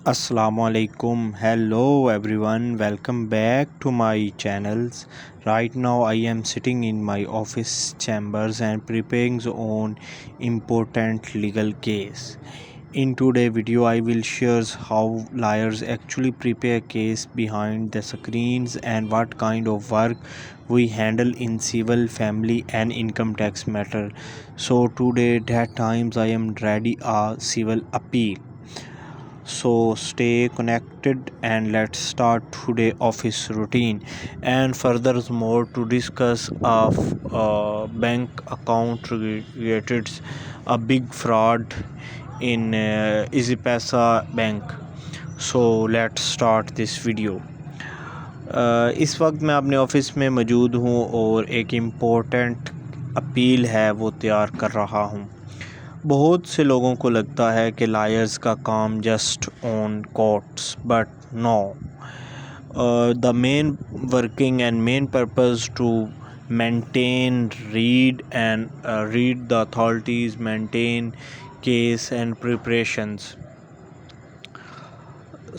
Assalamu alaikum. Hello everyone. Welcome back to my channels. Right now I am sitting in my office chambers and preparing on important legal case. In today's video I will share how lawyers actually prepare case behind the screens and what kind of work we handle in civil, family and income tax matter. So today that times I am ready a civil appeal. So stay connected and let's start today office routine. And furthermore, to discuss of bank account related a big fraud in EasyPaisa bank. So let's start this video. اس وقت میں اپنے office میں موجود ہوں اور ایک important appeal ہے وہ تیار کر رہا ہوں. بہت سے لوگوں کو لگتا ہے کہ لائرز کا کام just on courts but no. The main working and main purpose to maintain read the authorities maintain case and preparations.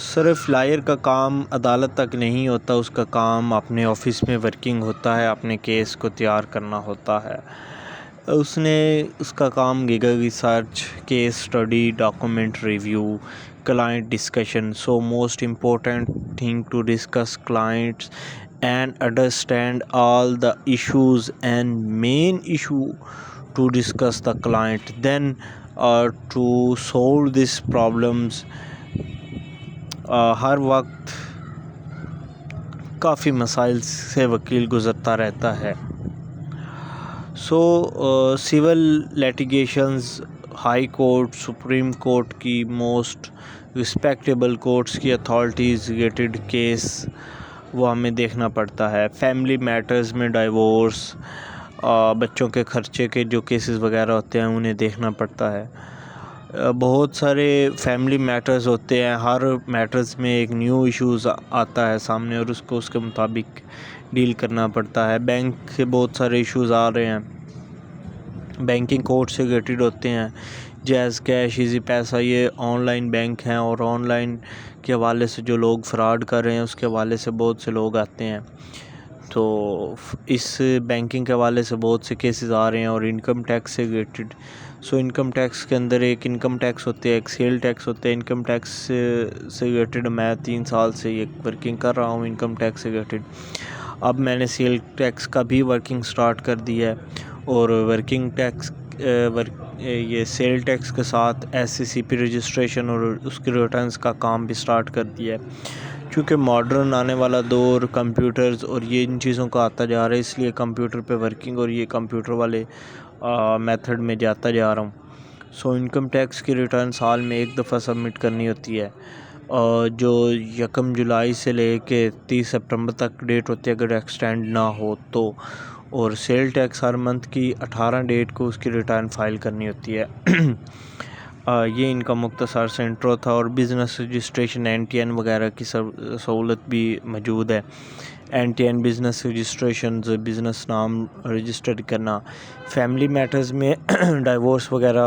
صرف لائر کا کام عدالت تک نہیں ہوتا، اس کا کام اپنے آفس میں ورکنگ ہوتا ہے، اپنے کیس کو تیار کرنا ہوتا ہے. اس کا کام legal research, case study, document review, client discussion. So most important thing to discuss clients and understand all the issues and main issue to discuss the client then to solve this problems. ہر وقت کافی مسائل سے وکیل گزرتا رہتا ہے. Civil litigations high court, supreme court کی موسٹ رسپیکٹیبل کورٹس کی اتھارٹیز ریلیٹڈ کیس وہ ہمیں دیکھنا پڑتا ہے. فیملی میٹرز میں ڈائیورس، بچوں کے خرچے کے جو کیسز وغیرہ ہوتے ہیں انہیں دیکھنا پڑتا ہے. بہت سارے فیملی میٹرز ہوتے ہیں، ہر میٹرز میں ایک نیو ایشوز آتا ہے سامنے اور اس کو اس کے مطابق ڈیل کرنا پڑتا ہے. بینک کے بہت سارے ایشوز آ رہے ہیں، بینکنگ کورٹ سے ریلیٹڈ ہوتے ہیں. جیز کیش، ایزی پیسہ یہ آن لائن بینک ہیں اور آن لائن کے حوالے سے جو لوگ فراڈ کر رہے ہیں اس کے حوالے سے بہت سے لوگ آتے ہیں. تو اس بینکنگ کے حوالے سے بہت سے کیسز آ رہے ہیں اور انکم ٹیکس سے ریلیٹڈ. انکم ٹیکس کے اندر ایک انکم ٹیکس ہوتے ہیں، ایک سیل ٹیکس ہوتے ہیں. انکم ٹیکس سے ریلیٹڈ میں 3 سال سے یہ ورکنگ کر رہا ہوں انکم ٹیکس سے ریلیٹڈ. اب میں نے سیل ٹیکس کا بھی ورکنگ سٹارٹ کر دیا ہے اور ورکنگ ٹیکس یہ سیل ٹیکس کے ساتھ SCCP رجسٹریشن اور اس کے ریٹرنز کا کام بھی سٹارٹ کر دیا ہے. چونکہ ماڈرن آنے والا دور کمپیوٹرز اور یہ ان چیزوں کا آتا جا رہا ہے، اس لیے کمپیوٹر پہ ورکنگ اور یہ کمپیوٹر والے میتھڈ میں جاتا جا رہا ہوں. انکم ٹیکس کی ریٹرن سال میں ایک دفعہ سبمٹ کرنی ہوتی ہے، جو 1 جولائی سے لے کے 30 سپٹمبر تک ڈیٹ ہوتی ہے اگر ایکسٹینڈ نہ ہو تو. اور سیل ٹیکس ہر منتھ کی 18 ڈیٹ کو اس کی ریٹرن فائل کرنی ہوتی ہے. یہ ان کا مختصر سے انٹرو تھا. اور بزنس رجسٹریشن NTN وغیرہ کی سہولت بھی موجود ہے. NTN بزنس رجسٹریشنز، بزنس نام رجسٹر کرنا. فیملی میٹرز میں ڈائیورس وغیرہ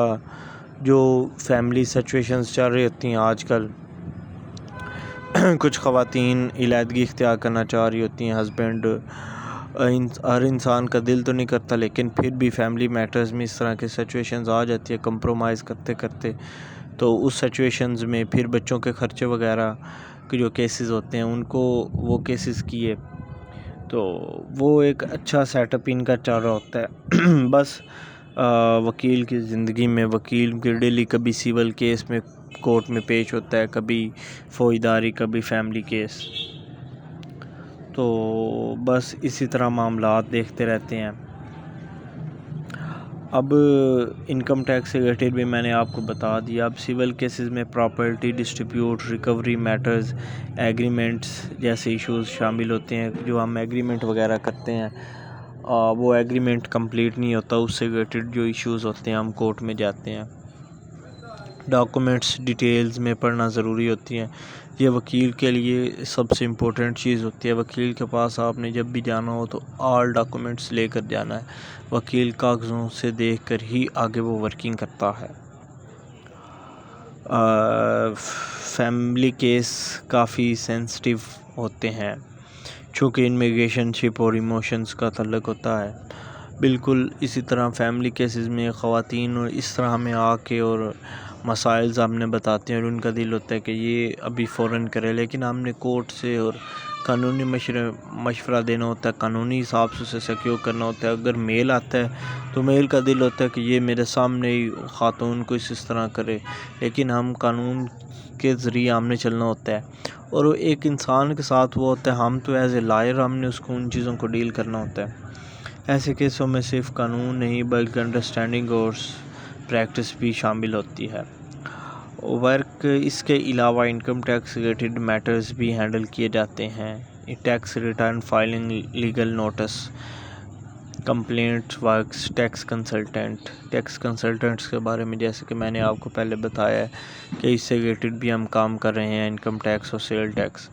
جو فیملی سچویشنز چل رہی ہوتی ہیں آج کل، کچھ خواتین علیحدگی اختیار کرنا چاہ رہی ہوتی ہیں. ہسبینڈ، ہر انسان کا دل تو نہیں کرتا لیکن پھر بھی فیملی میٹرز میں اس طرح کی سچویشنز آ جاتی ہے کمپرومائز کرتے کرتے. تو اس سچویشنز میں پھر بچوں کے خرچے وغیرہ کے جو کیسز ہوتے ہیں ان کو وہ کیسز کیے تو وہ ایک اچھا سیٹ اپ ان کا چل رہا ہوتا ہے. بس وکیل کی زندگی میں وکیل کی ڈیلی کبھی سیول کیس میں کورٹ میں پیش ہوتا ہے، کبھی فوجداری، کبھی فیملی کیس. تو بس اسی طرح معاملات دیکھتے رہتے ہیں. اب انکم ٹیکس سے ریلیٹڈ بھی میں نے آپ کو بتا دیا. اب سول کیسز میں property distribute, recovery matters, agreements جیسے ایشوز شامل ہوتے ہیں. جو ہم ایگریمنٹ وغیرہ کرتے ہیں وہ ایگریمنٹ کمپلیٹ نہیں ہوتا، اس سے ریلیٹڈ جو ایشوز ہوتے ہیں ہم کورٹ میں جاتے ہیں. ڈاکومنٹس ڈیٹیلز میں پڑھنا ضروری ہوتی ہیں. یہ وکیل کے لیے سب سے امپورٹنٹ چیز ہوتی ہے. وکیل کے پاس آپ نے جب بھی جانا ہو تو آل ڈاکومنٹس لے کر جانا ہے. وکیل کاغذوں سے دیکھ کر ہی آگے وہ ورکنگ کرتا ہے. فیملی کیس کافی سینسٹیو ہوتے ہیں چونکہ ان میں ریلیشن شپ اور ایموشنز کا تعلق ہوتا ہے. بالکل اسی طرح فیملی کیسز میں خواتین اور اس طرح ہمیں آ کے اور مسائل ہمیں بتاتے ہیں اور ان کا دل ہوتا ہے کہ یہ ابھی فوراً کرے، لیکن ہم نے کورٹ سے اور قانونی مشورہ دینا ہوتا ہے، قانونی حساب سے اسے سیکیور کرنا ہوتا ہے. اگر میل آتا ہے تو میل کا دل ہوتا ہے کہ یہ میرے سامنے ہی خاتون کو اس طرح کرے، لیکن ہم قانون کے ذریعے ہم نے چلنا ہوتا ہے اور ایک انسان کے ساتھ وہ ہوتا ہے، ہم تو ایز اے لائر ہم نے اس کو ان چیزوں کو ڈیل کرنا ہوتا ہے. ایسے کیسوں میں صرف قانون نہیں بلکہ انڈرسٹینڈنگ اور پریکٹس بھی شامل ہوتی ہے. ورک اس کے علاوہ انکم ٹیکس ریلیٹڈ میٹرز بھی ہینڈل کیے جاتے ہیں. Tax return filing, legal notice, complaint works, tax consultants کے بارے میں جیسے کہ میں نے آپ کو پہلے بتایا ہے کہ اس سے ریلیٹڈ بھی ہم کام کر رہے ہیں، انکم ٹیکس اور سیل ٹیکس.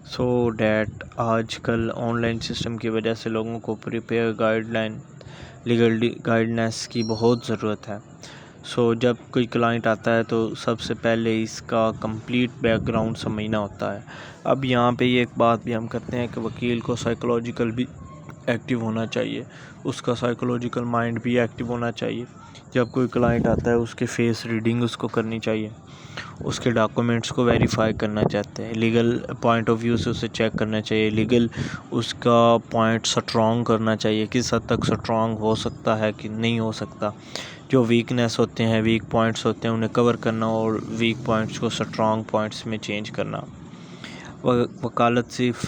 سو ڈیٹ آج کل آن لائن سسٹم کی وجہ سے لوگوں کو پریپیئر لیگل گائیڈنس کی بہت ضرورت ہے. سو جب کوئی کلائنٹ آتا ہے تو سب سے پہلے اس کا کمپلیٹ بیک گراؤنڈ سمجھنا ہوتا ہے. اب یہاں پہ یہ ایک بات بھی ہم کرتے ہیں کہ وکیل کو سائیکولوجیکل بھی ایکٹیو ہونا چاہیے، اس کا سائیکولوجیکل مائنڈ بھی ایکٹیو ہونا چاہیے. جب کوئی کلائنٹ آتا ہے اس کے فیس ریڈنگ اس کو کرنی چاہیے، اس کے ڈاکومنٹس کو ویریفائی کرنا چاہتے ہیں، لیگل پوائنٹ آف ویو سے اسے چیک کرنا چاہیے، لیگل اس کا پوائنٹ سٹرونگ کرنا چاہیے، کس حد تک سٹرونگ ہو سکتا ہے کہ نہیں ہو سکتا. جو ویکنیس ہوتے ہیں، ویک پوائنٹس ہوتے ہیں، انہیں کور کرنا اور ویک پوائنٹس کو سٹرونگ پوائنٹس میں چینج کرنا. وکالت صرف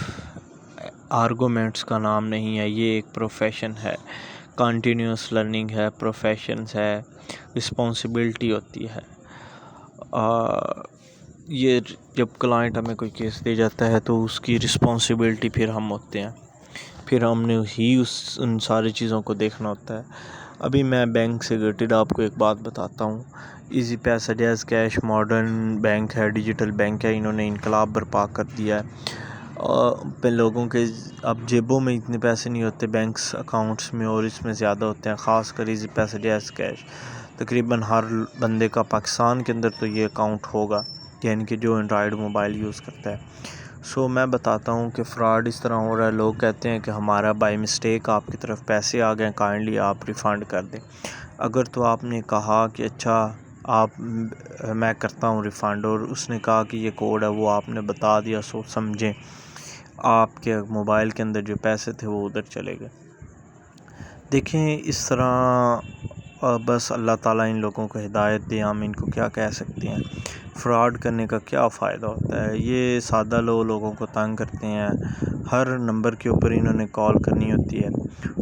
آرگومنٹس کا نام نہیں ہے، یہ ایک پروفیشن ہے، کنٹینیوس لرننگ ہے، پروفیشنز ہے، رسپانسبلٹی ہوتی ہے. یہ جب کلائنٹ ہمیں کوئی کیس دے جاتا ہے تو اس کی رسپانسبلٹی پھر ہم ہوتے ہیں، پھر ہم نے ہی ان ساری چیزوں کو دیکھنا ہوتا ہے. ابھی میں بینک سے ریلیٹڈ آپ کو ایک بات بتاتا ہوں. ایزی پیسہ جیز کیش ماڈرن بینک ہے، ڈیجیٹل بینک ہے، انہوں نے انقلاب برپا کر دیا ہے. لوگوں کے اب جیبوں میں اتنے پیسے نہیں ہوتے بینکس اکاؤنٹس میں، اور اس میں زیادہ ہوتے ہیں، خاص کر ایزی پیسہ جیز کیش. تقریباً ہر بندے کا پاکستان کے اندر تو یہ اکاؤنٹ ہوگا، یعنی کہ جو اینڈرائیڈ موبائل یوز کرتا ہے. سو میں بتاتا ہوں کہ فراڈ اس طرح ہو رہا ہے. لوگ کہتے ہیں کہ ہمارا بائی مسٹیک آپ کی طرف پیسے آ گئے، کائنڈلی آپ ریفنڈ کر دیں. اگر تو آپ نے کہا کہ اچھا میں کرتا ہوں ریفنڈ، اور اس نے کہا کہ یہ کوڈ ہے، وہ آپ نے بتا دیا، سو سمجھیں آپ کے موبائل کے اندر جو پیسے تھے وہ ادھر چلے گئے. دیکھیں اس طرح بس اللہ تعالیٰ ان لوگوں کو ہدایت دے، ہم ان کو کیا کہہ سکتے ہیں. فراڈ کرنے کا کیا فائدہ ہوتا ہے؟ یہ سادہ لوگوں کو تنگ کرتے ہیں، ہر نمبر کے اوپر انہوں نے کال کرنی ہوتی ہے،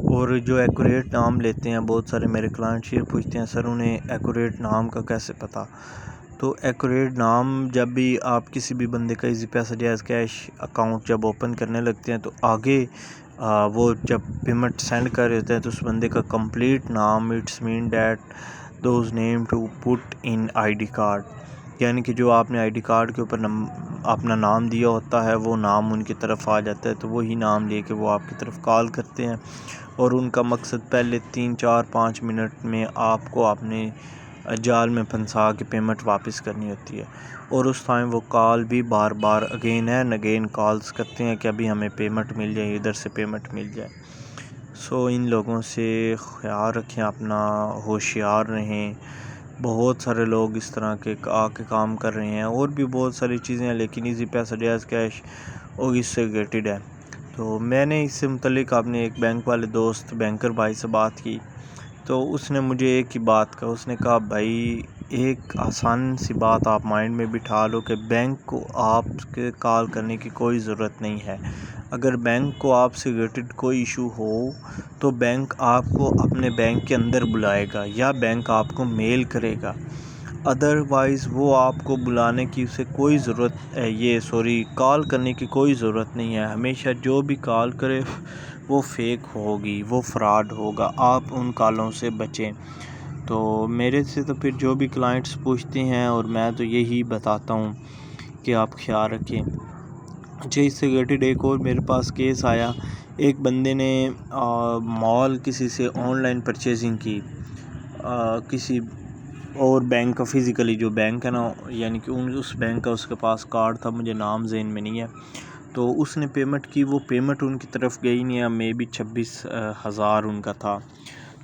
اور جو ایکوریٹ نام لیتے ہیں. بہت سارے میرے کلائنٹ یہ پوچھتے ہیں سر انہیں ایکوریٹ نام کا کیسے پتہ؟ تو ایکوریٹ نام جب بھی آپ کسی بھی بندے کا ایزی پیسہ جیز کیش اکاؤنٹ جب اوپن کرنے لگتے ہیں تو آگے وہ جب پیمنٹ سینڈ کر رہے ہوتے ہیں تو اس بندے کا کمپلیٹ نام، it's mean that those name to put in I D card, یعنی کہ جو آپ نے آئی ڈی کارڈ کے اوپر اپنا نام دیا ہوتا ہے وہ نام ان کی طرف آ جاتا ہے. تو وہی نام لے کے وہ آپ کی طرف کال کرتے ہیں، اور ان کا مقصد پہلے 3 4 5 منٹ میں آپ کو اپنے جال میں پھنسا کے پیمنٹ واپس کرنی ہوتی ہے. اور اس ٹائم وہ کال بھی بار بار اگین اینڈ اگین کالز کرتے ہیں کہ ابھی ہمیں پیمنٹ مل جائے، ادھر سے پیمنٹ مل جائے. سو ان لوگوں سے خیال رکھیں اپنا، ہوشیار رہیں. بہت سارے لوگ اس طرح کے کام کر رہے ہیں، اور بھی بہت ساری چیزیں ہیں، لیکن ایزی پیسہ جیز کیش اور اس سے ریلیٹڈ ہے. تو میں نے اس سے متعلق اپنے ایک بینک والے دوست بینکر بھائی سے بات کی، تو اس نے مجھے ایک ہی بات کہا. اس نے کہا بھائی ایک آسان سی بات آپ مائنڈ میں بٹھا لو کہ بینک کو آپ کے کال کرنے کی کوئی ضرورت نہیں ہے. اگر بینک کو آپ سے ریلیٹڈ کوئی ایشو ہو تو بینک آپ کو اپنے بینک کے اندر بلائے گا یا بینک آپ کو میل کرے گا. ادروائز وہ آپ کو بلانے کی اسے کوئی ضرورت کال کرنے کی کوئی ضرورت نہیں ہے. ہمیشہ جو بھی کال کرے وہ فیک ہوگی، وہ فراڈ ہوگا، آپ ان کالوں سے بچیں. تو میرے سے تو پھر جو بھی کلائنٹس پوچھتے ہیں، اور میں تو یہی بتاتا ہوں کہ آپ خیال رکھیں. اچھا اس سے ریلیٹڈ ایک اور میرے پاس کیس آیا. ایک بندے نے مال کسی سے آن لائن پرچیزنگ کی، کسی اور بینک کا فزیکلی جو بینک ہے نا، یعنی کہ اس بینک کا اس کے پاس کارڈ تھا، مجھے نام ذہن میں نہیں ہے، تو اس نے پیمنٹ کی، وہ پیمنٹ ان کی طرف گئی نہیں ہے، مے بی 26,000 ان کا تھا۔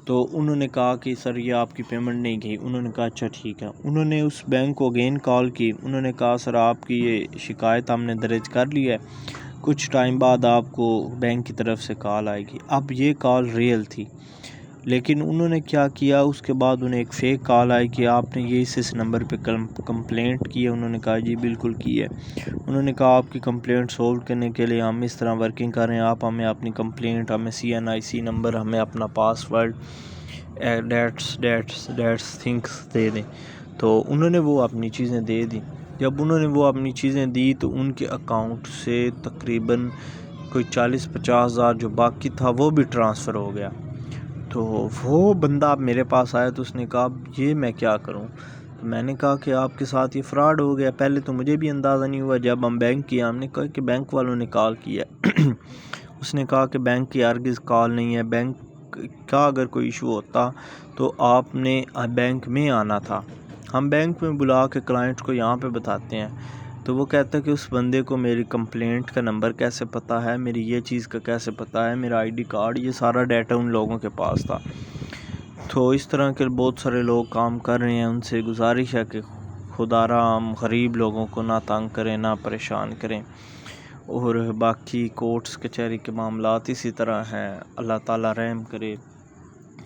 تو انہوں نے کہا کہ سر یہ آپ کی پیمنٹ نہیں گئی۔ انہوں نے کہا اچھا ٹھیک ہے۔ انہوں نے اس بینک کو اگین کال کی، انہوں نے کہا سر آپ کی یہ شکایت ہم نے درج کر لی ہے، کچھ ٹائم بعد آپ کو بینک کی طرف سے کال آئے گی۔ اب یہ کال ریئل تھی، لیکن انہوں نے کیا کیا، اس کے بعد انہیں ایک فیک کال آئی کہ آپ نے یہ اس نمبر پہ کمپلینٹ کی ہے۔ انہوں نے کہا جی بالکل کی ہے۔ انہوں نے کہا آپ کی کمپلینٹ سولو کرنے کے لیے ہم اس طرح ورکنگ کر رہے ہیں، آپ ہمیں اپنی کمپلینٹ، ہمیں CNIC نمبر، ہمیں اپنا پاسورڈ، ڈیٹس تھنگس دے دیں۔ تو انہوں نے وہ اپنی چیزیں دے دی۔ جب انہوں نے وہ اپنی چیزیں دی تو ان کے اکاؤنٹ سے تقریباً کوئی 40-50 ہزار جو باقی تھا وہ بھی ٹرانسفر ہو گیا۔ تو وہ بندہ اب میرے پاس آیا تو اس نے کہا یہ میں کیا کروں؟ تو میں نے کہا کہ آپ کے ساتھ یہ فراڈ ہو گیا۔ پہلے تو مجھے بھی اندازہ نہیں ہوا، جب ہم بینک کیا، ہم نے کہا کہ بینک والوں نے کال کیا ہے۔ اس نے کہا کہ بینک کی ہرگز کال نہیں ہے، بینک کا اگر کوئی ایشو ہوتا تو آپ نے بینک میں آنا تھا، ہم بینک میں بلا کے کلائنٹ کو یہاں پہ بتاتے ہیں۔ تو وہ کہتا ہے کہ اس بندے کو میری کمپلینٹ کا نمبر کیسے پتہ ہے، میری یہ چیز کا کیسے پتہ ہے، میرا ID کارڈ، یہ سارا ڈیٹا ان لوگوں کے پاس تھا۔ تو اس طرح کے بہت سارے لوگ کام کر رہے ہیں۔ ان سے گزارش ہے کہ خدا را ہم غریب لوگوں کو نہ تنگ کریں، نہ پریشان کریں۔ اور باقی کورٹس کچہری کے معاملات اسی طرح ہیں۔ اللہ تعالیٰ رحم کرے،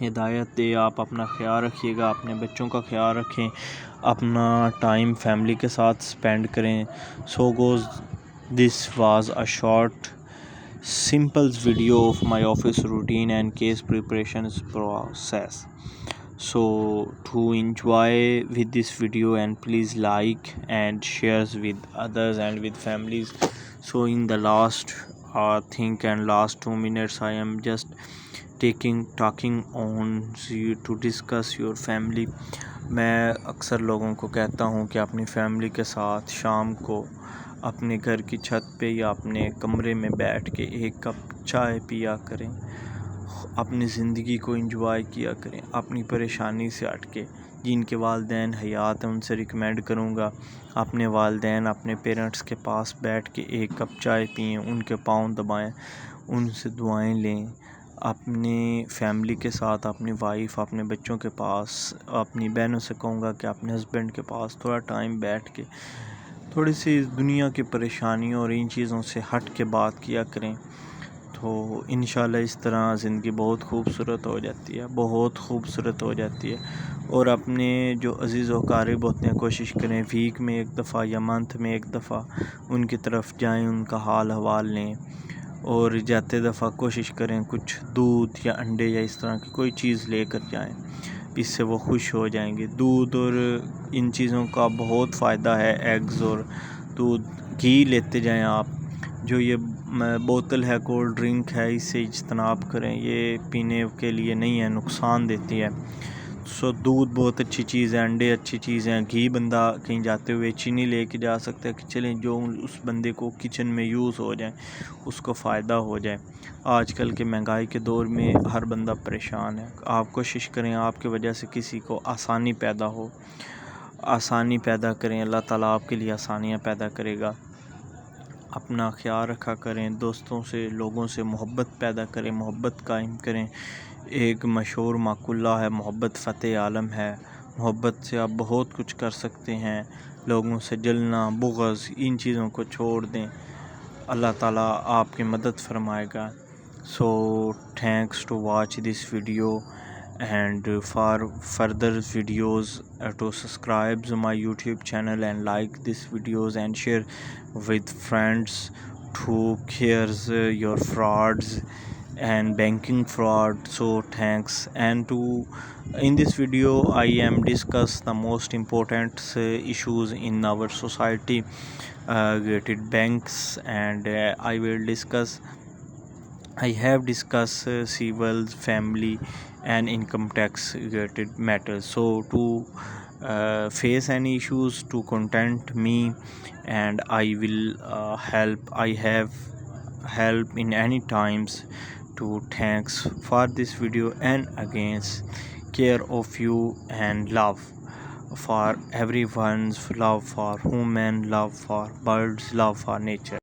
ہدایت دے۔ آپ اپنا خیال رکھیے گا، اپنے بچوں کا خیال رکھیں، اپنا ٹائم فیملی کے ساتھ سپینڈ کریں۔ So goes this was a short simple video of my office routine and case preparations process. So to enjoy with this video, and please like and shares with others and with families. So in the last think and last 2 minutes I am just talking on to discuss your family. میں اکثر لوگوں کو کہتا ہوں کہ اپنی family کے ساتھ شام کو اپنے گھر کی چھت پہ یا اپنے کمرے میں بیٹھ کے ایک کپ چائے پیا کریں، اپنی زندگی کو انجوائے کیا کریں، اپنی پریشانی سے ہٹ کے۔ جن کے والدین حیات ہیں ان سے ریکمینڈ کروں گا اپنے والدین، اپنے پیرنٹس کے پاس بیٹھ کے ایک کپ چائے پئیں، ان کے پاؤں دبائیں، ان سے دعائیں لیں۔ اپنی فیملی کے ساتھ، اپنی وائف، اپنے بچوں کے پاس، اپنی بہنوں سے کہوں گا کہ اپنے ہسبینڈ کے پاس تھوڑا ٹائم بیٹھ کے تھوڑی سی دنیا کی پریشانیوں اور ان چیزوں سے ہٹ کے بات کیا کریں، تو انشاءاللہ اس طرح زندگی بہت خوبصورت ہو جاتی ہے، بہت خوبصورت ہو جاتی ہے۔ اور اپنے جو عزیز و اقارب ہوتے ہیں کوشش کریں ویک میں ایک دفعہ یا منتھ میں ایک دفعہ ان کی طرف جائیں، ان کا حال حوال لیں، اور جاتے دفعہ کوشش کریں کچھ دودھ یا انڈے یا اس طرح کی کوئی چیز لے کر جائیں، اس سے وہ خوش ہو جائیں گے۔ دودھ اور ان چیزوں کا بہت فائدہ ہے، ایگز اور دودھ، گھی لیتے جائیں آپ۔ جو یہ بوتل ہے، کولڈ ڈرنک ہے، اس سے اجتناب کریں، یہ پینے کے لیے نہیں ہے، نقصان دیتی ہے۔ سو دودھ بہت اچھی چیز ہے، انڈے اچھی چیز ہیں، گھی بندہ کہیں جاتے ہوئے چینی لے کے جا سکتا ہے کہ چلیں جو اس بندے کو کچن میں یوز ہو جائیں، اس کو فائدہ ہو جائے۔ آج کل کے مہنگائی کے دور میں ہر بندہ پریشان ہے، آپ کوشش کریں آپ کی وجہ سے کسی کو آسانی پیدا ہو، آسانی پیدا کریں، اللہ تعالیٰ آپ کے لیے آسانیاں پیدا کرے گا۔ اپنا خیال رکھا کریں، دوستوں سے، لوگوں سے محبت پیدا کریں، محبت قائم کریں۔ ایک مشہور مقولہ ہے، محبت فتح عالم ہے۔ محبت سے آپ بہت کچھ کر سکتے ہیں۔ لوگوں سے جلنا، بغض، ان چیزوں کو چھوڑ دیں، اللہ تعالیٰ آپ کی مدد فرمائے گا۔ سو thanks to watch this video, and for further videos to subscribe to my YouTube channel and like this videos and share with friends who cares your frauds and banking fraud. So thanks. And to in this video I am discuss the most important issues in our society related banks, and I have discussed civil, family and income tax related matters. So to face any issues, to contact me, and I will help. I have help in any times. To thanks for this video, and again care of you and love. for everyone's love for human, love for birds, love for nature.